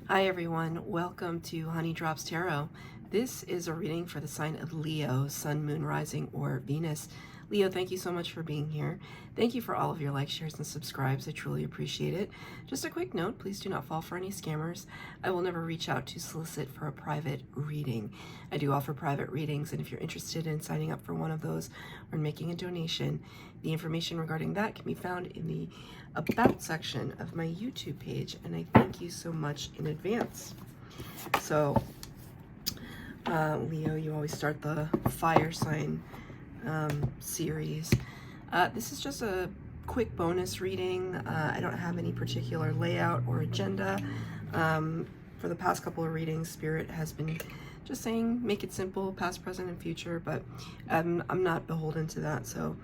Hi everyone, welcome to Honey Drops Tarot. This is a reading for the sign of Leo, Sun, Moon, Rising, or Venus. Leo, thank you so much for being here. Thank you for all of your likes, shares, and subscribes. I truly appreciate it. Just a quick note, please do not fall for any scammers. I will never reach out to solicit for a private reading. I do offer private readings, and if you're interested in signing up for one of those or making a donation, the information regarding that can be found in the About section of my YouTube page, and I thank you so much in advance. So, Leo, you always start the fire sign series. This is just a quick bonus reading. I don't have any particular layout or agenda. For the past couple of readings, Spirit has been just saying make it simple, past, present, and future, but I'm not beholden to that, so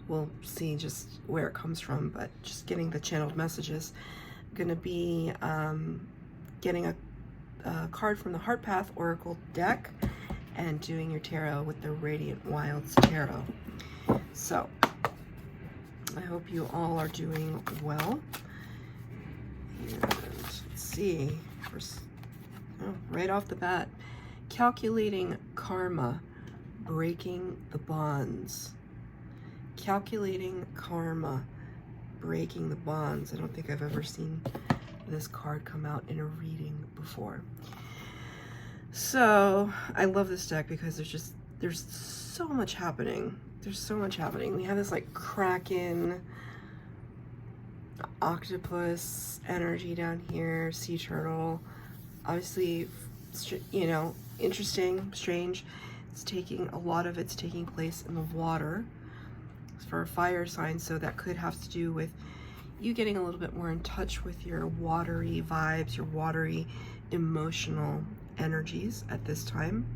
we'll see just where it comes from, but just getting the channeled messages. I'm going to be getting a card from the Heart Path Oracle deck and doing your tarot with the Radiant Wilds Tarot. So, I hope you all are doing well. And let's see, first, right off the bat, calculating karma, breaking the bonds. Calculating karma, breaking the bonds. I don't think I've ever seen this card come out in a reading before. So I love this deck because there's so much happening. There's so much happening. We have this like Kraken, octopus energy down here, sea turtle. Obviously, you know, interesting, strange. A lot of it's taking place in the water for a fire sign, so that could have to do with you getting a little bit more in touch with your watery vibes, your watery emotional energies at this time.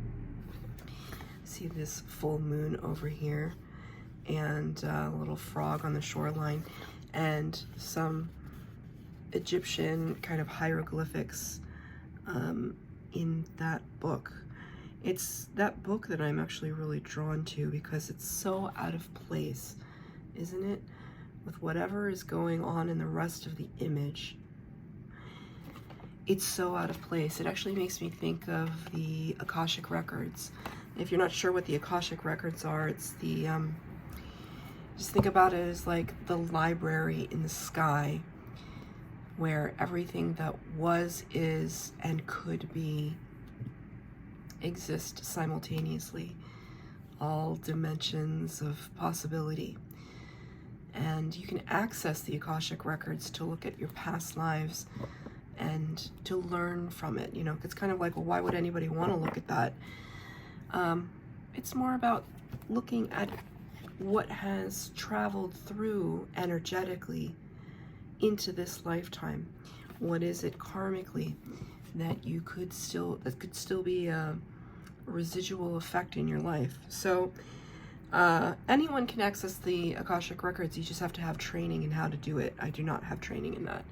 See this full moon over here and a little frog on the shoreline and some Egyptian kind of hieroglyphics in that book. It's that book that I'm actually really drawn to because it's so out of place, isn't it? With whatever is going on in the rest of the image, it's so out of place. It actually makes me think of the Akashic Records. If you're not sure what the Akashic Records are, it's the, just think about it as like the library in the sky where everything that was, is, and could be exist simultaneously, all dimensions of possibility. And you can access the Akashic Records to look at your past lives and to learn from it. You know, it's kind of like, well, why would anybody want to look at that? It's more about looking at what has traveled through energetically into this lifetime. What is it karmically that could still be a residual effect in your life? So anyone can access the Akashic Records. You just have to have training in how to do it. I do not have training in that.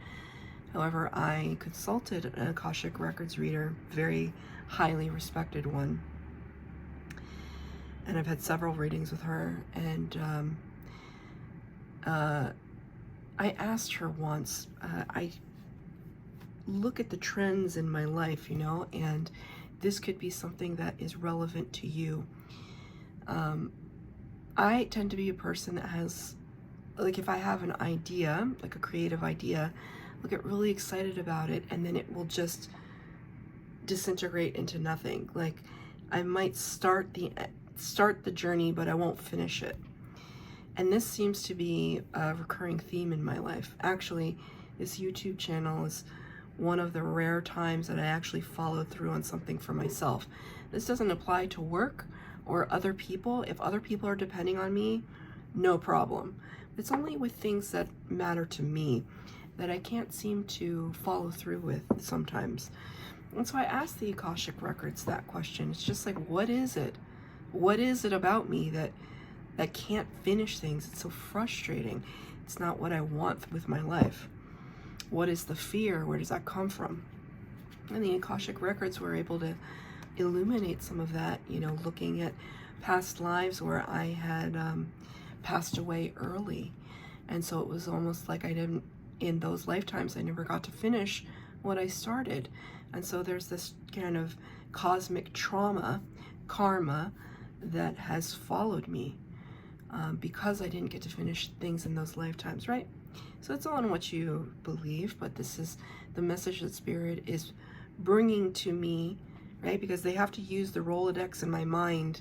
However, I consulted an Akashic Records reader, very highly respected one, and I've had several readings with her, and I asked her once, I look at the trends in my life, you know, and this could be something that is relevant to you. I tend to be a person that has, like, if I have an idea, like a creative idea, I'll get really excited about it, and then it will just disintegrate into nothing. Like, I might start the journey, but I won't finish it. And this seems to be a recurring theme in my life. Actually, this YouTube channel is one of the rare times that I actually followed through on something for myself. This doesn't apply to work or other people. If other people are depending on me, no problem. It's only with things that matter to me that I can't seem to follow through with sometimes. And so I asked the Akashic Records that question. It's just like, what is it? What is it about me that can't finish things? It's so frustrating. It's not what I want with my life. What is the fear? Where does that come from? And the Akashic Records were able to illuminate some of that, you know, looking at past lives where I had passed away early. And so it was almost like in those lifetimes, I never got to finish what I started. And so there's this kind of cosmic trauma, karma, that has followed me because I didn't get to finish things in those lifetimes, right? So it's all in what you believe, but this is the message that Spirit is bringing to me, right? Because they have to use the Rolodex in my mind,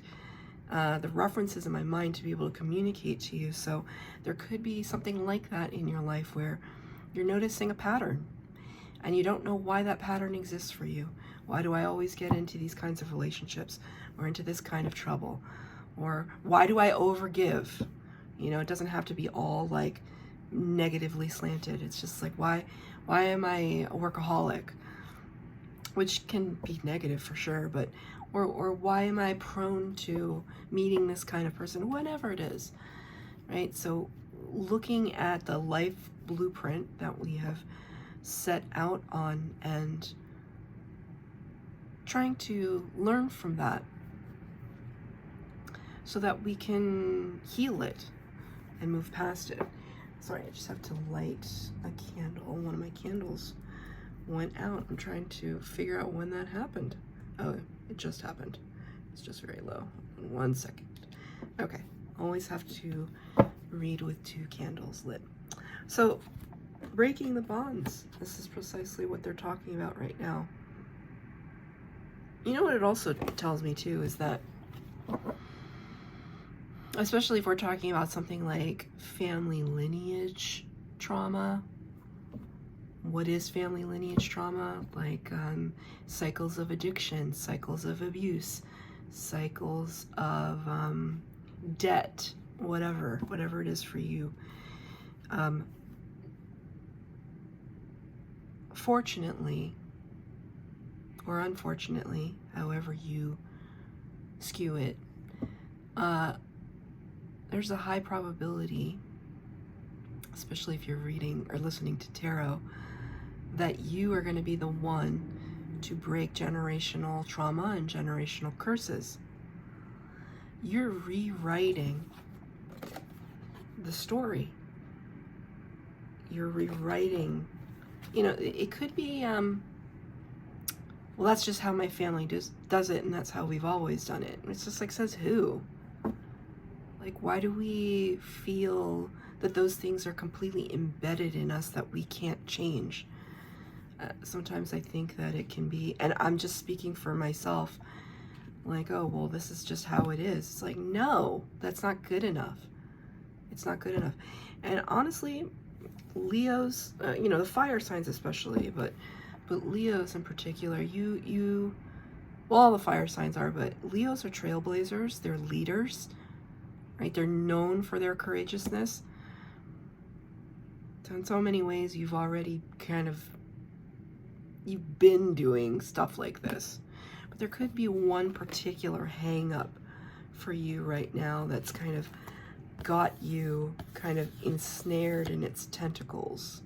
the references in my mind to be able to communicate to you. So there could be something like that in your life where you're noticing a pattern and you don't know why that pattern exists for you. Why do I always get into these kinds of relationships or into this kind of trouble? Or why do I overgive? You know, it doesn't have to be all like negatively slanted. It's just like, why am I a workaholic? Which can be negative for sure, but or why am I prone to meeting this kind of person? Whatever it is, right? So looking at the life blueprint that we have set out on and trying to learn from that so that we can heal it and move past it. Sorry, I just have to light a candle. One of my candles went out. I'm trying to figure out when that happened. Oh, it just happened. It's just very low. 1 second. Okay, always have to read with 2 candles lit. So, breaking the bonds. This is precisely what they're talking about right now. You know what it also tells me too is that, especially if we're talking about something like family lineage trauma. What is family lineage trauma? Like cycles of addiction, cycles of abuse, cycles of debt, whatever it is for you. Fortunately, or unfortunately, however you skew it, there's a high probability, especially if you're reading or listening to tarot, that you are going to be the one to break generational trauma and generational curses. You're rewriting the story. You're rewriting, you know, it could be, well, that's just how my family does it, and that's how we've always done it. It's just like, says who? Like, why do we feel that those things are completely embedded in us that we can't change? Sometimes I think that it can be, and I'm just speaking for myself, like, oh, well, this is just how it is. It's like, no, that's not good enough. It's not good enough. And honestly, Leos, you know, the fire signs especially, but Leos in particular, well, all the fire signs are, but Leos are trailblazers. They're leaders, right? They're known for their courageousness. So in so many ways, you've been doing stuff like this. But there could be one particular hang up for you right now that's kind of got you kind of ensnared in its tentacles.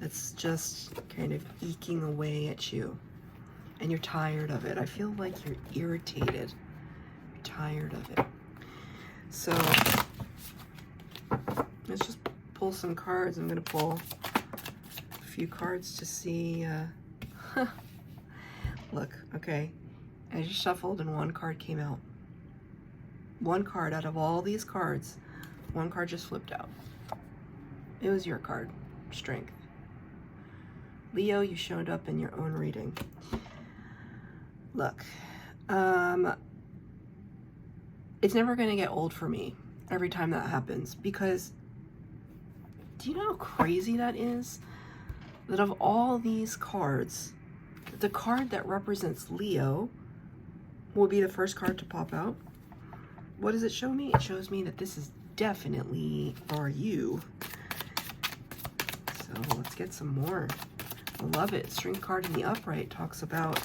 That's just kind of eking away at you. And you're tired of it. I feel like you're irritated. You're tired of it. So let's just pull some cards. I'm going to pull a few cards to see. Look, okay. I just shuffled and one card came out. One card out of all these cards, one card just flipped out. It was your card, Strength. Leo, you showed up in your own reading. Look, it's never going to get old for me every time that happens, because do you know how crazy that is? That of all these cards, the card that represents Leo will be the first card to pop out. What does it show me? It shows me that this is definitely for you. So let's get some more. I love it. Strength card in the upright talks about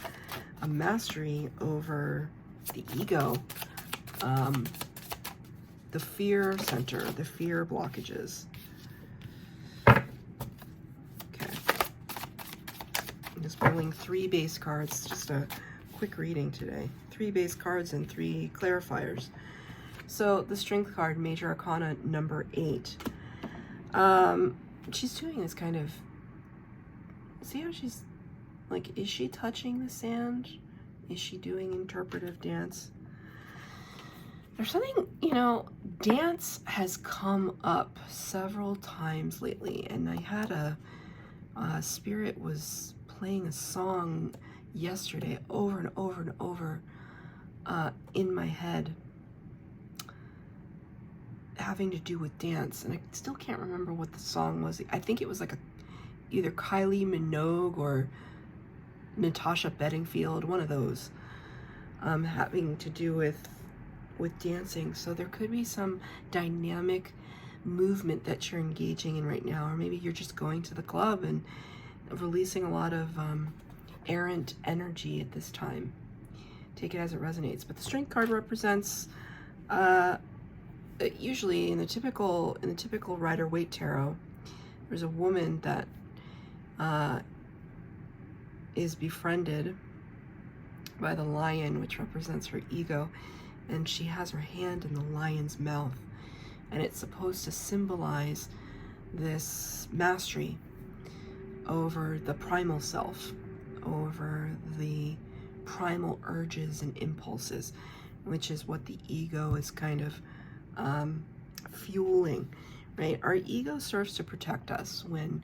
a mastery over the ego, the fear center, the fear blockages. Okay. I'm just pulling 3 base cards, just a quick reading today. 3 base cards and 3 clarifiers. So the Strength card, Major Arcana number 8. She's doing this kind of, see how she's Like, is she touching the sand? Is she doing interpretive dance? There's something, you know, dance has come up several times lately, and I had a spirit was playing a song yesterday over and over and over in my head, having to do with dance, and I still can't remember what the song was. I think it was like either Kylie Minogue or Natasha Bedingfield, one of those, having to do with dancing. So there could be some dynamic movement that you're engaging in right now, or maybe you're just going to the club and releasing a lot of errant energy at this time. Take it as it resonates. But the Strength card represents usually in the typical Rider-Waite tarot, there's a woman that is befriended by the lion, which represents her ego, and she has her hand in the lion's mouth, and it's supposed to symbolize this mastery over the primal self, over the primal urges and impulses, which is what the ego is kind of fueling, right? Our ego serves to protect us when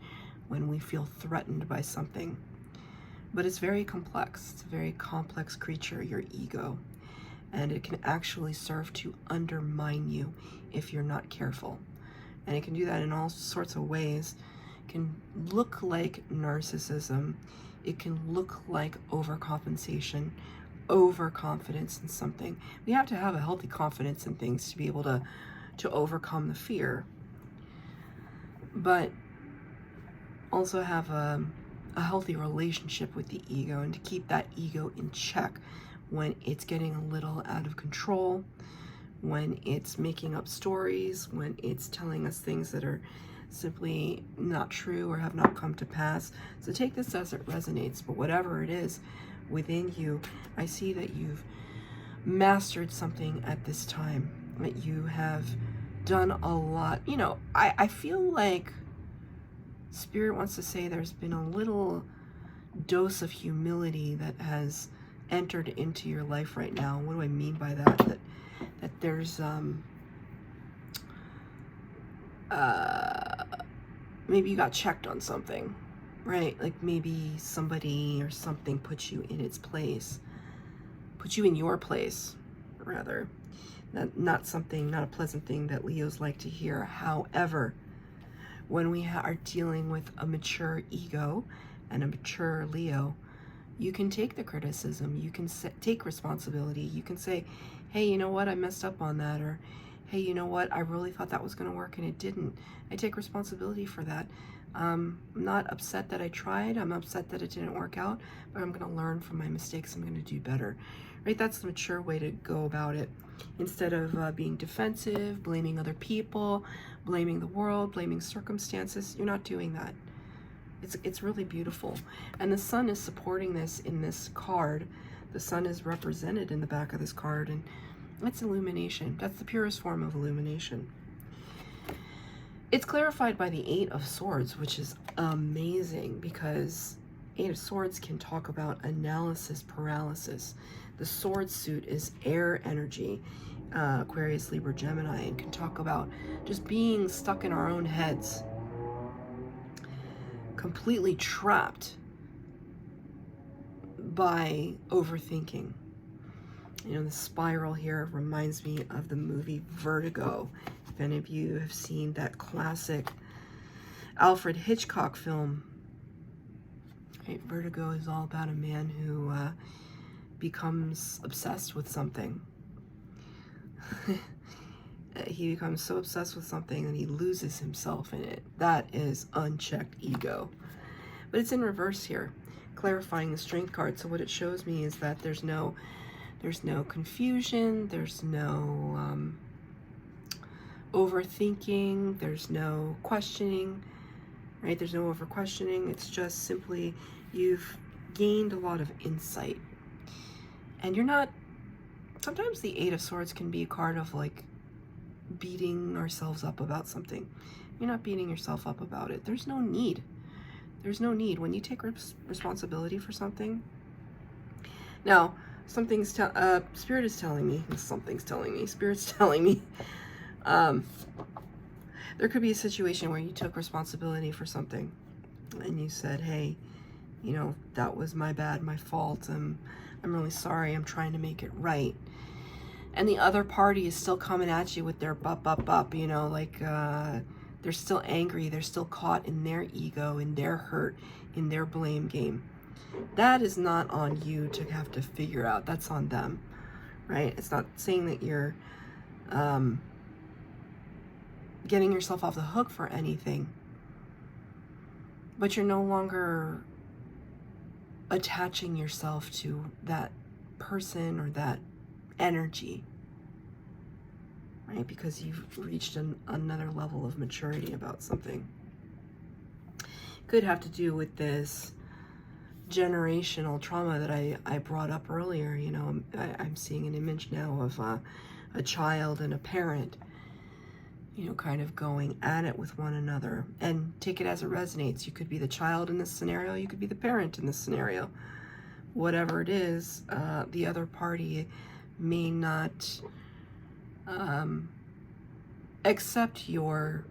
we feel threatened by something. But it's very complex. It's a very complex creature, your ego. And it can actually serve to undermine you if you're not careful. And it can do that in all sorts of ways. It can look like narcissism. It can look like overcompensation, overconfidence in something. We have to have a healthy confidence in things to be able to overcome the fear. But also have a healthy relationship with the ego, and to keep that ego in check when it's getting a little out of control, when it's making up stories, when it's telling us things that are simply not true or have not come to pass. So take this as it resonates, but whatever it is within you, I see that you've mastered something at this time, that you have done a lot. You know, I feel like Spirit wants to say there's been a little dose of humility that has entered into your life right now. What do I mean by that? That there's maybe you got checked on something, right? Like maybe somebody or something put you in its place, put you in your place, rather. Not a pleasant thing that Leos like to hear. However, when we are dealing with a mature ego and a mature Leo, you can take the criticism, you can take responsibility, you can say, hey, you know what, I messed up on that, or hey, you know what, I really thought that was going to work and it didn't. I take responsibility for that. I'm not upset that I tried, I'm upset that it didn't work out, but I'm going to learn from my mistakes, I'm going to do better. Right? That's the mature way to go about it. Instead of being defensive, blaming other people, blaming the world, blaming circumstances, you're not doing that. It's really beautiful. And the sun is supporting this in this card. The sun is represented in the back of this card, and it's illumination. That's the purest form of illumination. It's clarified by the Eight of Swords, which is amazing, because Eight of Swords can talk about analysis paralysis. The sword suit is air energy, Aquarius, Libra, Gemini, and can talk about just being stuck in our own heads, completely trapped by overthinking. You know, the spiral here reminds me of the movie Vertigo. If any of you have seen that classic Alfred Hitchcock film, right? Vertigo is all about a man who becomes obsessed with something. He becomes so obsessed with something that he loses himself in it. That is unchecked ego. But it's in reverse here, clarifying the Strength card. So what it shows me is that there's no confusion, there's no overthinking, there's no questioning, right? There's no over questioning. It's just simply you've gained a lot of insight. And you're not, sometimes the Eight of Swords can be a card of like beating ourselves up about something. You're not beating yourself up about it. There's no need. There's no need. When you take responsibility for something, now, Spirit is telling me, Spirit's telling me, there could be a situation where you took responsibility for something and you said, hey, you know, that was my bad, my fault, I'm really sorry, I'm trying to make it right. And the other party is still coming at you with their bup, you know, like, they're still angry, they're still caught in their ego, in their hurt, in their blame game. That is not on you to have to figure out. That's on them, right? It's not saying that you're getting yourself off the hook for anything, but you're no longer attaching yourself to that person or that energy, right? Because you've reached another level of maturity about something. Could have to do with this generational trauma that I brought up earlier. You know, I'm seeing an image now of a child and a parent, you know, kind of going at it with one another. And take it as it resonates. You could be the child in this scenario, you could be the parent in this scenario. Whatever it is, the other party may not accept your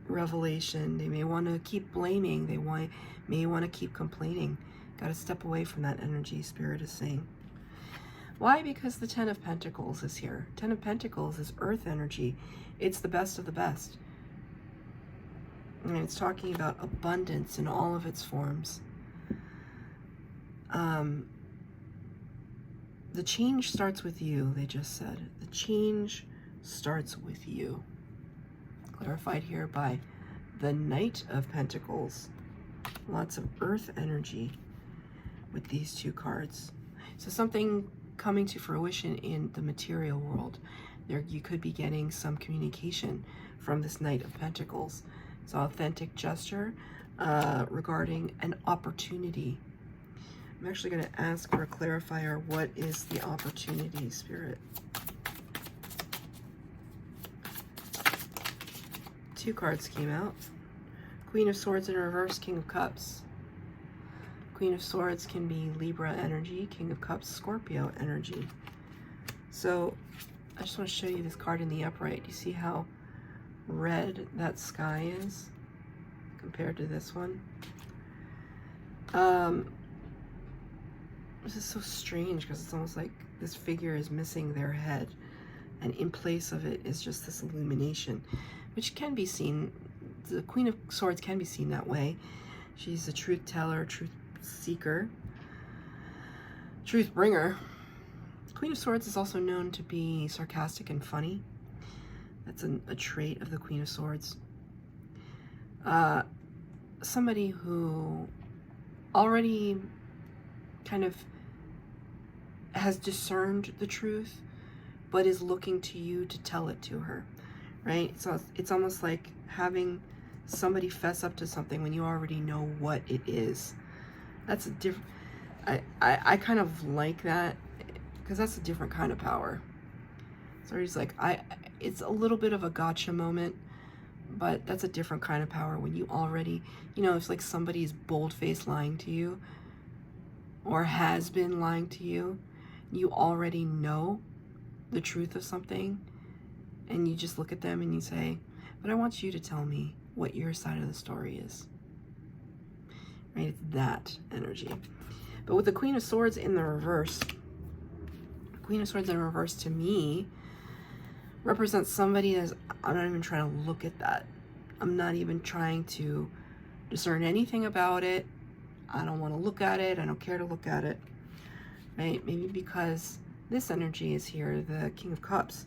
revelation. They may want to keep blaming. They may want to keep complaining. Got to step away from that energy, Spirit is saying. Why? Because the Ten of Pentacles is here. Ten of Pentacles is earth energy. It's the best of the best. And it's talking about abundance in all of its forms. The change starts with you, they just said. The change starts with you. Clarified here by the Knight of Pentacles. Lots of earth energy with these two cards. So something coming to fruition in the material world. There, you could be getting some communication from this Knight of Pentacles. It's an authentic gesture regarding an opportunity. I'm actually going to ask for a clarifier. What is the opportunity, Spirit? Two cards came out. Queen of Swords in reverse, King of Cups. Queen of Swords can be Libra energy, King of Cups, Scorpio energy. So I just want to show you this card in the upright. You see how red that sky is compared to this one? This is so strange because it's almost like this figure is missing their head, and in place of it is just this illumination, which can be seen. The Queen of Swords can be seen that way. She's a truth teller, truth seeker, truth bringer. Queen of Swords is also known to be sarcastic and funny. That's a trait of the Queen of Swords. Somebody who already kind of has discerned the truth, but is looking to you to tell it to her, right? So it's almost like having somebody fess up to something when you already know what it is. That's a different, I kind of like that, because that's a different kind of power. So he's like, it's a little bit of a gotcha moment, but that's a different kind of power when you already, you know, it's like somebody's bold-faced lying to you, or has been lying to you. You already know the truth of something, and you just look at them and you say, but I want you to tell me what your side of the story is. Right? It's that energy. But with the Queen of Swords in the reverse, Queen of Swords in reverse to me represents somebody as, I'm not even trying to look at that. I'm not even trying to discern anything about it. I don't want to look at it. I don't care to look at it. Right? Maybe because this energy is here, the King of Cups,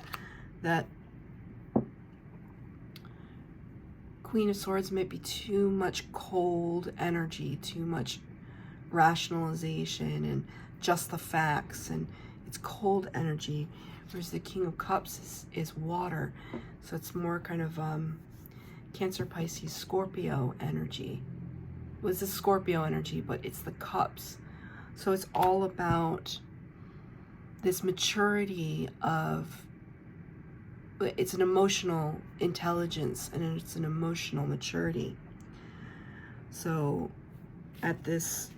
that Queen of Swords might be too much cold energy, too much rationalization and just the facts, and it's cold energy, whereas the King of Cups is water, so it's more kind of Cancer, Pisces, Scorpio energy. Well, it's a Scorpio energy, but it's the cups. So it's all about this maturity of, it's an emotional intelligence and it's an emotional maturity. So at this,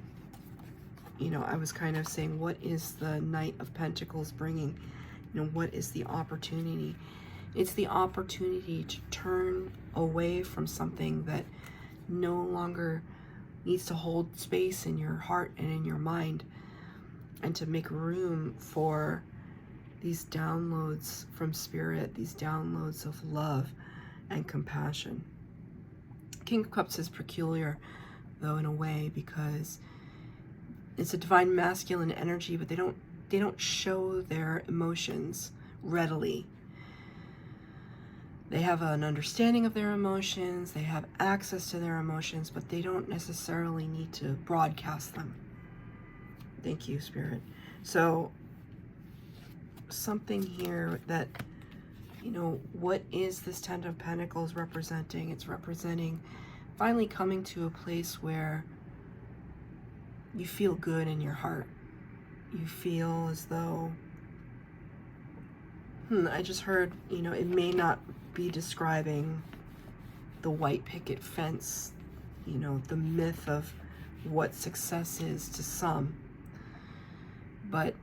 you know, I was kind of saying, what is the Knight of Pentacles bringing? You know, what is the opportunity? It's the opportunity to turn away from something that no longer needs to hold space in your heart and in your mind, and to make room for these downloads from Spirit, these downloads of love and compassion. King of Cups is peculiar, though, in a way, because it's a divine masculine energy, but they don't show their emotions readily. They have an understanding of their emotions, they have access to their emotions, but they don't necessarily need to broadcast them. Thank you, Spirit. So something here that, you know, what is this Ten of Pentacles representing? It's representing finally coming to a place where you feel good in your heart. You feel as though, I just heard, you know, it may not be describing the white picket fence, you know, the myth of what success is to some, but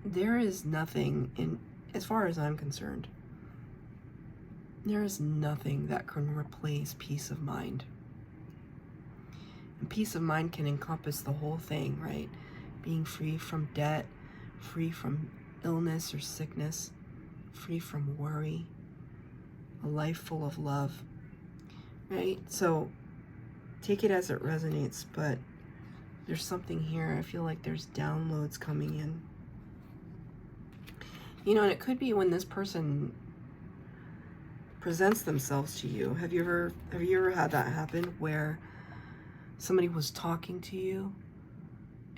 there is nothing, in as far as I'm concerned, there is nothing that can replace peace of mind. And peace of mind can encompass the whole thing, right? Being free from debt, free from illness or sickness, free from worry, a life full of love, right? So take it as it resonates, but there's something here. I feel like there's downloads coming in. You know, and it could be when this person presents themselves to you. Have you ever had that happen, where somebody was talking to you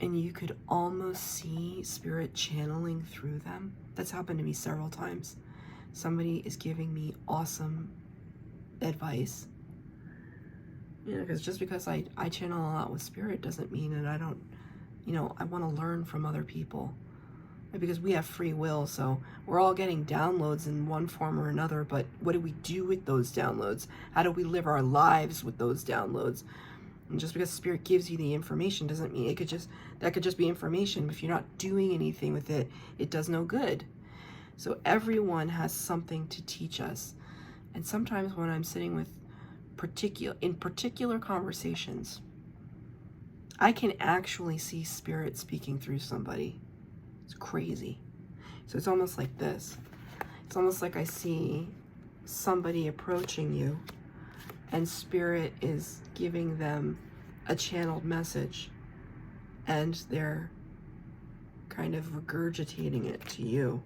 and you could almost see Spirit channeling through them? That's happened to me several times. Somebody is giving me awesome advice. You know, because just because I channel a lot with Spirit doesn't mean that I don't, you know, I want to learn from other people. Because we have free will, so we're all getting downloads in one form or another, but what do we do with those downloads? How do we live our lives with those downloads? And just because Spirit gives you the information doesn't mean that could just be information. If you're not doing anything with it, it does no good. So everyone has something to teach us. And sometimes when I'm sitting with particular conversations, I can actually see Spirit speaking through somebody. It's crazy. So it's almost like this. It's almost like I see somebody approaching you and Spirit is giving them a channeled message and they're kind of regurgitating it to you.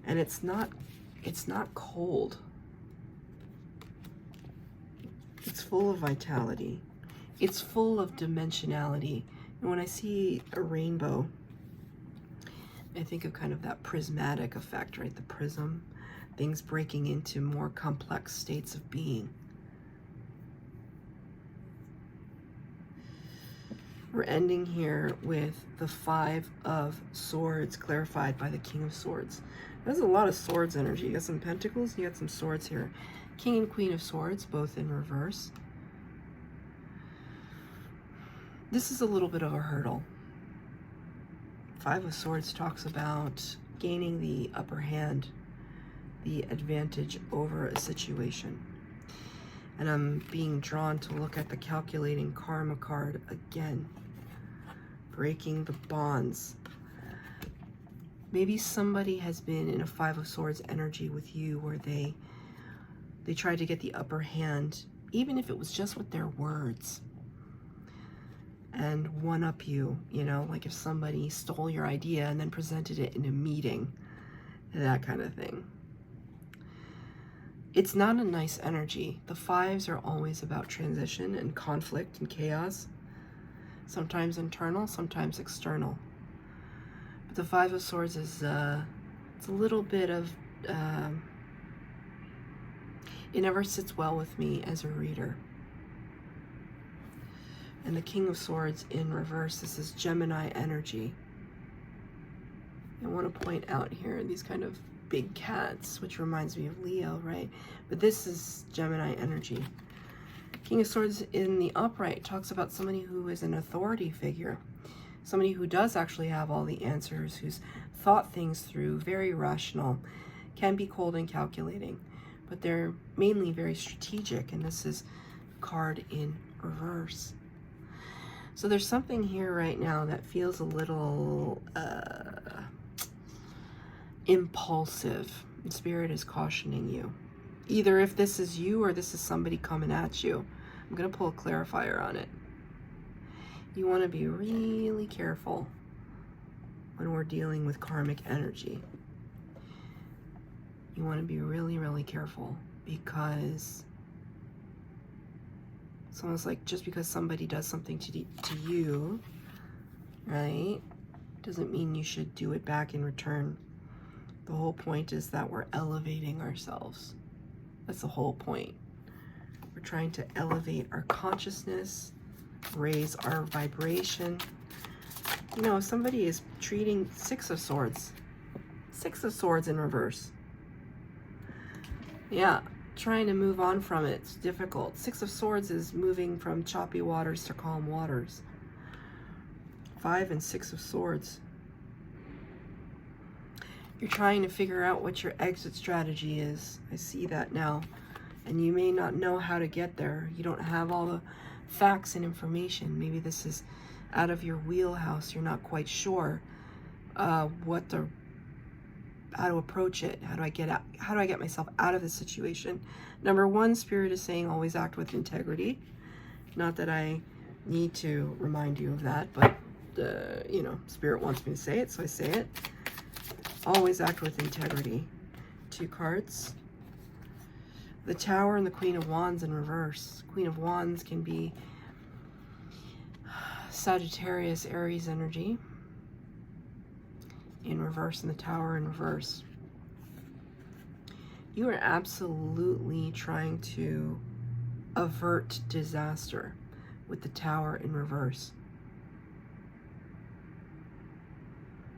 And it's not cold. It's full of vitality. It's full of dimensionality. And when I see a rainbow, I think of kind of that prismatic effect, right? The prism, things breaking into more complex states of being. We're ending here with the Five of Swords, clarified by the King of Swords. There's a lot of swords energy. You got some pentacles, you got some swords here. King and Queen of Swords, both in reverse. This is a little bit of a hurdle. Five of Swords talks about gaining the upper hand, the advantage over a situation. And I'm being drawn to look at the calculating karma card again. Breaking the bonds. Maybe somebody has been in a Five of Swords energy with you where they tried to get the upper hand, even if it was just with their words, and one-up you, you know, like if somebody stole your idea and then presented it in a meeting, that kind of thing. It's not a nice energy. The fives are always about transition and conflict and chaos, sometimes internal, sometimes external. But the Five of Swords is, it's a little bit of, it never sits well with me as a reader. And the King of Swords in reverse, this is Gemini energy. I want to point out here these kind of big cats, which reminds me of Leo, right? But this is Gemini energy. King of Swords in the upright talks about somebody who is an authority figure, somebody who does actually have all the answers, who's thought things through, very rational, can be cold and calculating, but they're mainly very strategic, and this is card in reverse. So there's something here right now that feels a little impulsive. Spirit is cautioning you. Either if this is you or this is somebody coming at you. I'm going to pull a clarifier on it. You want to be really careful when we're dealing with karmic energy. You want to be really, really careful, because it's almost like just because somebody does something to you, right, doesn't mean you should do it back in return. The whole point is that we're elevating ourselves. That's the whole point. We're trying to elevate our consciousness, raise our vibration. You know, somebody is treating Six of Swords. Six of Swords in reverse. Yeah, trying to move on from it. It's difficult. Six of Swords is moving from choppy waters to calm waters. 5 and 6 of Swords. You're trying to figure out what your exit strategy is. I see that now. And you may not know how to get there. You don't have all the facts and information. Maybe this is out of your wheelhouse. You're not quite sure how to approach it. How do I get myself out of this situation? Number one, Spirit is saying always act with integrity. Not that I need to remind you of that, but you know, Spirit wants me to say it, so I say it. Always act with integrity. 2 cards. The Tower and the Queen of Wands in reverse. Queen of Wands can be Sagittarius, Aries energy in reverse, and the Tower in reverse. You are absolutely trying to avert disaster with the Tower in reverse.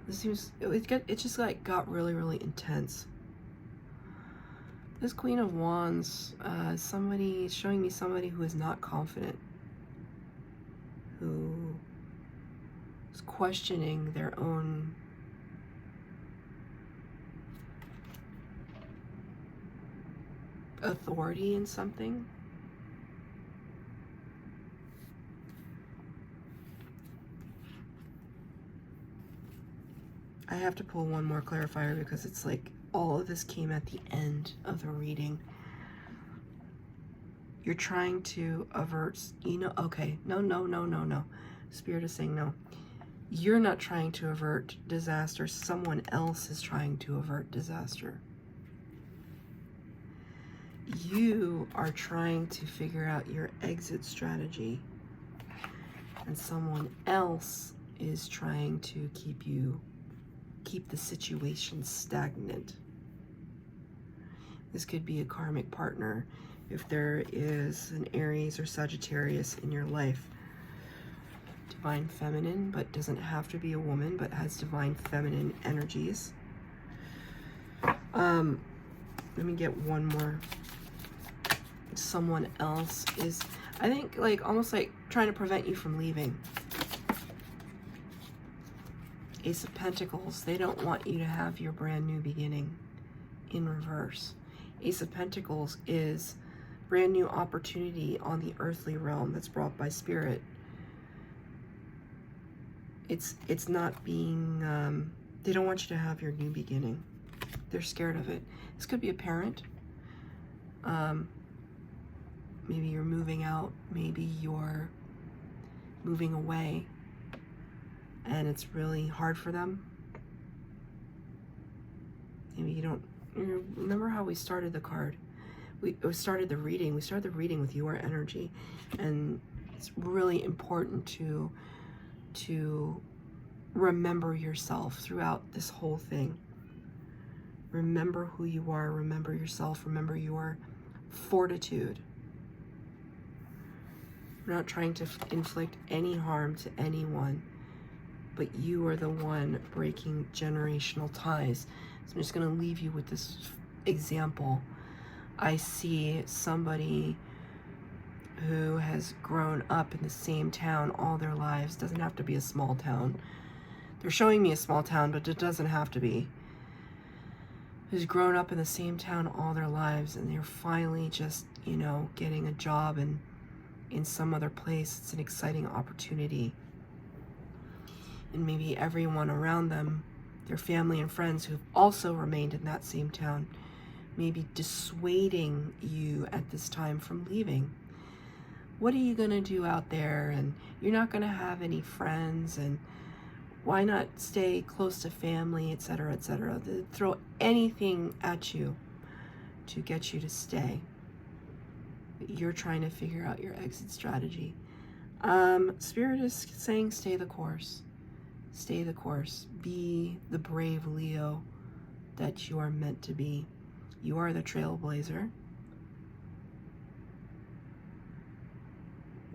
This seems, it just like got really, really intense. This Queen of Wands, somebody showing me somebody who is not confident, who is questioning their own authority in something. I have to pull one more clarifier because it's like all of this came at the end of the reading. You're trying to avert, you know, okay, no. Spirit is saying no. You're not trying to avert disaster. Someone else is trying to avert disaster. You are trying to figure out your exit strategy, and someone else is trying to keep the situation stagnant. This could be a karmic partner if there is an Aries or Sagittarius in your life. Divine feminine, but doesn't have to be a woman, but has divine feminine energies. Let me get one more. Someone else is, I think, like almost like trying to prevent you from leaving. Ace of Pentacles, they don't want you to have your brand new beginning in reverse. Ace of Pentacles is brand new opportunity on the earthly realm that's brought by Spirit. It's not being, they don't want you to have your new beginning. They're scared of it. This could be a parent. Maybe you're moving out, maybe you're moving away, and it's really hard for them. Maybe you don't remember how we started the card. We started the reading. We started the reading with your energy, and it's really important to remember yourself throughout this whole thing. Remember who you are. Remember yourself. Remember your fortitude. We're not trying to inflict any harm to anyone, but you are the one breaking generational ties. So I'm just going to leave you with this example. I see somebody who has grown up in the same town all their lives. Doesn't have to be a small town. They're showing me a small town, but it doesn't have to be. Who's grown up in the same town all their lives, and they're finally just, you know, getting a job in some other place. It's an exciting opportunity. And maybe everyone around them, their family and friends who've also remained in that same town, may be dissuading you at this time from leaving. What are you going to do out there? And you're not going to have any friends, and why not stay close to family, etc., etc. They throw anything at you to get you to stay. But you're trying to figure out your exit strategy. Spirit is saying stay the course. Stay the course. Be the brave Leo that you are meant to be. You are the trailblazer.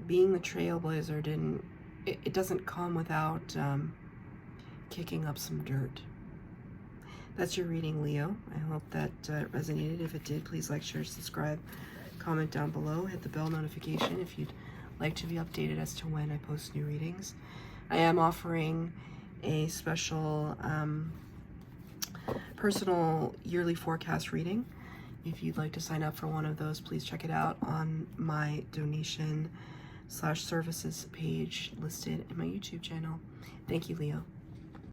Being the trailblazer it doesn't come without kicking up some dirt. That's your reading, Leo. I hope that resonated. If it did, please like, share, subscribe, comment down below, hit the bell notification if you'd like to be updated as to when I post new readings. I am offering a special personal yearly forecast reading. If you'd like to sign up for one of those, please check it out on my donation/services page listed in my YouTube channel. Thank you, Leo.